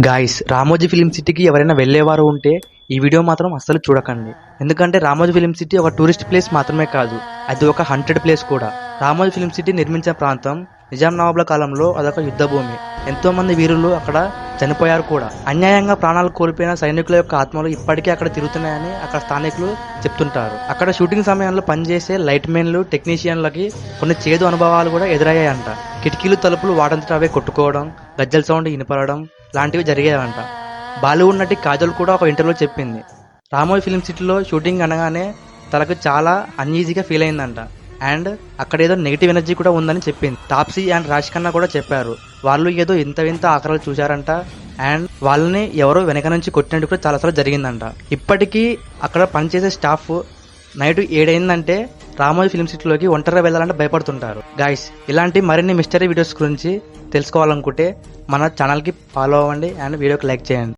Guys, Ramoji film సిటీకి ఎవరైనా వెళ్ళేవారు ఉంటే ఈ వీడియో మాత్రం అస్సలు చూడకండి. ఎందుకంటే రామోజీ ఫిలిం సిటీ ఒక టూరిస్ట్ ప్లేస్ మాత్రమే కాదు, అది ఒక హంటెడ్ ప్లేస్ కూడా. రామోజీ ఫిలిం సిటీ నిర్మించిన ప్రాంతం నిజాం నవాబుల కాలంలో అదొక యుద్ధ భూమి. ఎంతో మంది వీరులు అక్కడ చనిపోయారు కూడా. అన్యాయంగా ప్రాణాలు కోల్పోయిన సైనికుల యొక్క ఆత్మలు ఇప్పటికీ అక్కడ తిరుగుతున్నాయని అక్కడ స్థానికులు చెప్తుంటారు. అక్కడ షూటింగ్ సమయంలో పనిచేసే లైట్ మెన్లు, టెక్నీషియన్లకి కొన్ని చేదు అనుభవాలు కూడా ఎదురయ్యాయంట. కిటికీలు, తలుపులు వాటంతట అవే కొట్టుకోవడం, గజ్జల సౌండ్ వినపడడం లాంటివి జరిగాయంట. బాలీవుడ్ నటి కాజల్ కూడా ఒక ఇంటర్వ్యూలో చెప్పింది, రామోజీ ఫిలిం సిటీలో షూటింగ్ అనగానే తనకు చాలా అన్ఈజీగా ఫీల్ అయిందంట. అండ్ అక్కడ ఏదో నెగిటివ్ ఎనర్జీ కూడా ఉందని చెప్పింది. తాప్సీ అండ్ రాజ్ ఖన్నా కూడా చెప్పారు, వాళ్ళు ఏదో ఇంత వింత ఆకారాలు చూశారంట. అండ్ వాళ్ళని ఎవరో వెనక నుంచి కొట్టినట్టు కూడా చాలాసార్లు జరిగిందంట. ఇప్పటికీ అక్కడ పనిచేసే స్టాఫ్ నైట్ 7 అయిందంటే రామోజీ ఫిలిం సిటీలోకి ఒంటరిగా వెళ్ళాలంటే భయపడుతుంటారు. గైస్, ఇలాంటి మరిన్ని మిస్టరీ వీడియోస్ గురించి తెలుసుకోవాలనుకుంటే మన ఛానల్కి ఫాలో అవ్వండి అండ్ వీడియోకి లైక్ చేయండి.